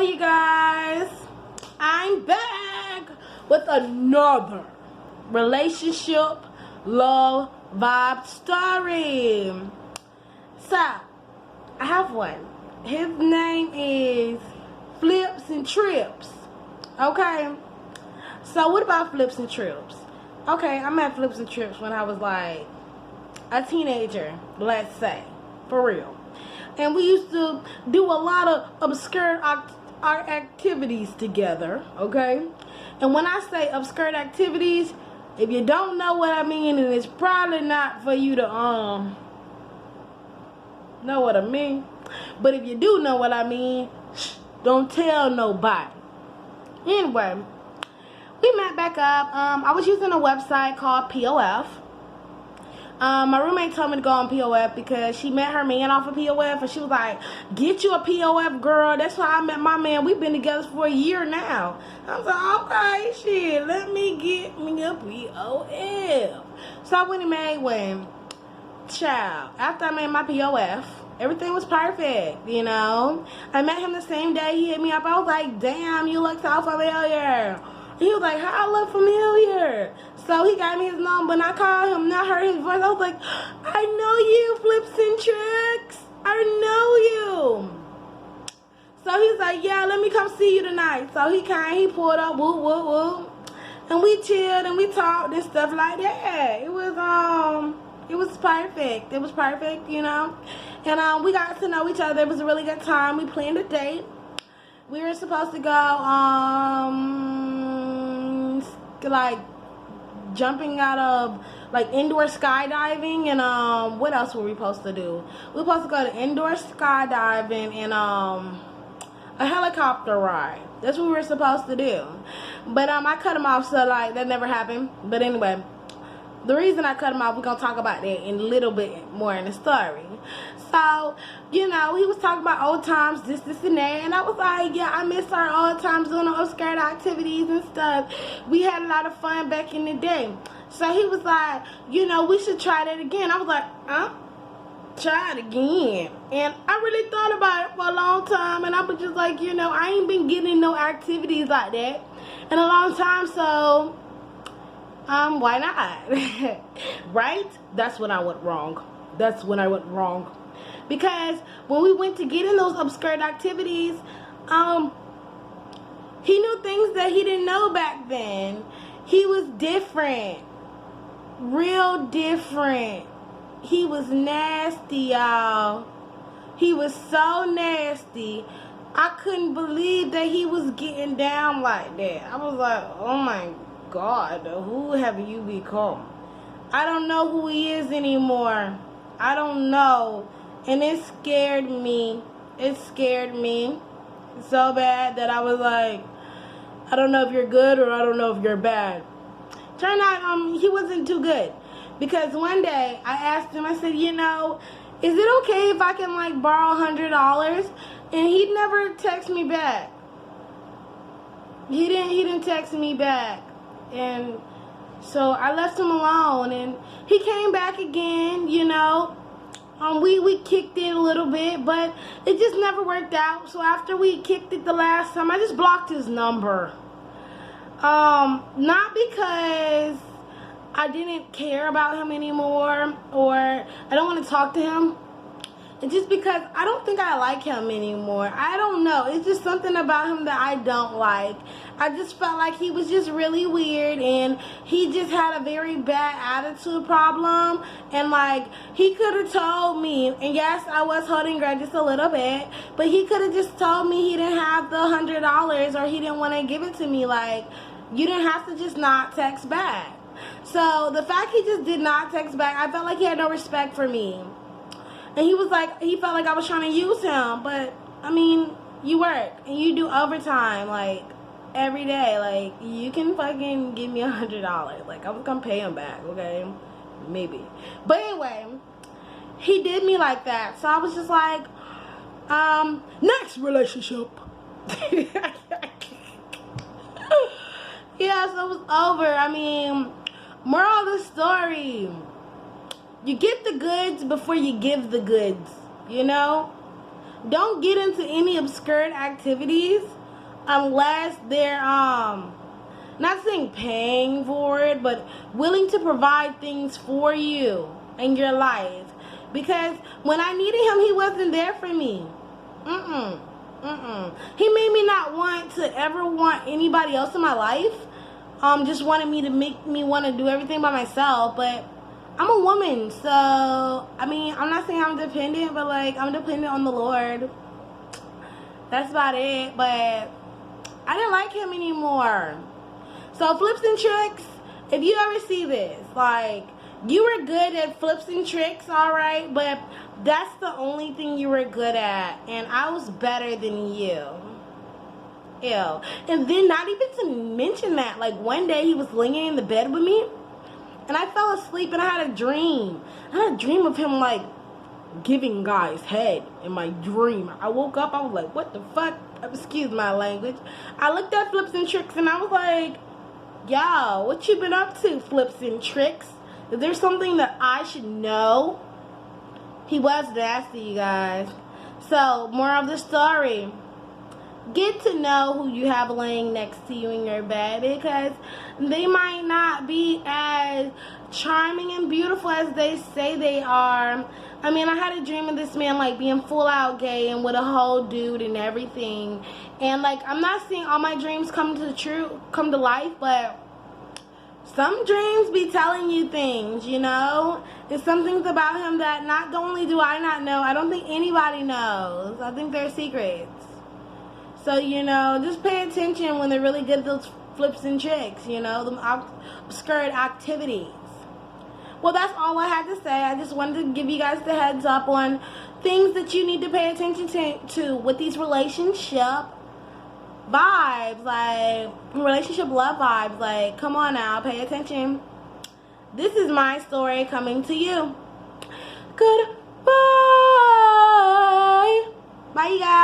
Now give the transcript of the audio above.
you guys, I'm back with another relationship love vibe story. So, I have one. His name is Flips and Trips. Okay? So, what about Flips and Trips? Okay, I met Flips and Trips when I was like a teenager, let's say. For real. And we used to do a lot of obscure activities together, okay? And when I say obscure activities, if you don't know what I mean, and it's probably not for you to know what I mean, but if you do know what I mean, don't tell nobody. Anyway, we met back up. I was using a website called POF. My roommate told me to go on POF because she met her man off of POF, and she was like, get you a POF, girl. That's why I met my man. We've been together for a year now. I was like, okay, shit, let me get me a POF. So I went and made one. Child, after I made my POF, everything was perfect, you know. I met him the same day. He hit me up. I was like, damn, you look so familiar. He was like, how I look familiar? So he got me his number, and I called him, and I heard his voice. I was like, I know you, Flips and Tricks. I know you. So he's like, yeah, let me come see you tonight. So he came, he pulled up, whoop, whoop, whoop. And we chilled, and we talked and stuff like that. It was perfect. It was perfect, you know. And we got to know each other. It was a really good time. We planned a date. We were supposed to go, like, jumping out of, like, indoor skydiving, and, what else were we supposed to do? We were supposed to go to indoor skydiving and, a helicopter ride. That's what we were supposed to do. But, I cut him off, so, like, that never happened. But anyway, the reason I cut him off, we're going to talk about that in a little bit more in the story. So, you know, he was talking about old times, this, and that. And I was like, yeah, I miss our old times doing the obscure activities and stuff. We had a lot of fun back in the day. So he was like, you know, we should try that again. I was like, try it again. And I really thought about it for a long time. And I was just like, you know, I ain't been getting no activities like that in a long time. So, why not? Right? That's when I went wrong. That's when I went wrong. Because when we went to get in those obscure activities, he knew things that he didn't know back then. He was different. Real different. He was nasty, y'all. He was so nasty. I couldn't believe that he was getting down like that. I was like, oh my God, who have you become? I don't know who he is anymore. I don't know. And it scared me. It scared me so bad that I was like, I don't know if you're good or I don't know if you're bad. Turned out he wasn't too good. Because one day I asked him, I said, you know, is it okay if I can like borrow $100? And he never texted me back. He didn't text me back. And so I left him alone, and he came back again, you know. We kicked it a little bit, but it just never worked out. So after we kicked it the last time, I just blocked his number. Not because I didn't care about him anymore, or I don't want to talk to him. It's just because I don't think I like him anymore. I don't know. It's just something about him that I don't like. I just felt like he was just really weird, and he just had a very bad attitude problem. And like, he could have told me, and yes, I was holding grudges a little bit, but he could have just told me he didn't have the $100 or he didn't want to give it to me. Like, you didn't have to just not text back. So the fact he just did not text back, I felt like he had no respect for me. And he was like, he felt like I was trying to use him. But, I mean, you work and you do overtime, like, every day. Like, you can fucking give me $100. Like, I was gonna pay him back, okay? Maybe. But anyway, he did me like that. So I was just like, next relationship. Yeah, so it was over. I mean, moral of the story, you get the goods before you give the goods, you know? don't get into any obscure activities unless they're not saying paying for it, but willing to provide things for you in your life. Because when I needed him, he wasn't there for me. He made me not want to ever want anybody else in my life. Just wanted me to make me want to do everything by myself. But I'm a woman, so I mean, I'm not saying I'm dependent, but like, I'm dependent on the Lord. That's about it. But I didn't like him anymore. So flips and tricks, if you ever see this, like, you were good at flips and tricks, alright, but that's the only thing you were good at, and I was better than you. Ew. And then not even to mention that, like, one day he was laying in the bed with me, and I fell asleep, and I had a dream. I had a dream of him, like, giving guys head in my dream. I woke up, I was like, what the fuck? Excuse my language. I looked at flips and tricks, and I was like, yo, what you been up to, flips and tricks? Is there something that I should know? He was nasty, you guys. So, more of the story. Get to know who you have laying next to you in your bed, because they might not be as charming and beautiful as they say they are. I mean, I had a dream of this man, like, being full out gay and with a whole dude and everything. And, like, I'm not seeing all my dreams come to life, but some dreams be telling you things, you know? There's some things about him that not only do I not know, I don't think anybody knows. I think they're secrets. So, you know, just pay attention when they're really good at those flips and tricks, you know, the obscure activities. Well, that's all I had to say. I just wanted to give you guys the heads up on things that you need to pay attention to with these relationship vibes, like relationship love vibes. Like, come on now, pay attention. This is my story coming to you. Goodbye. Bye, you guys.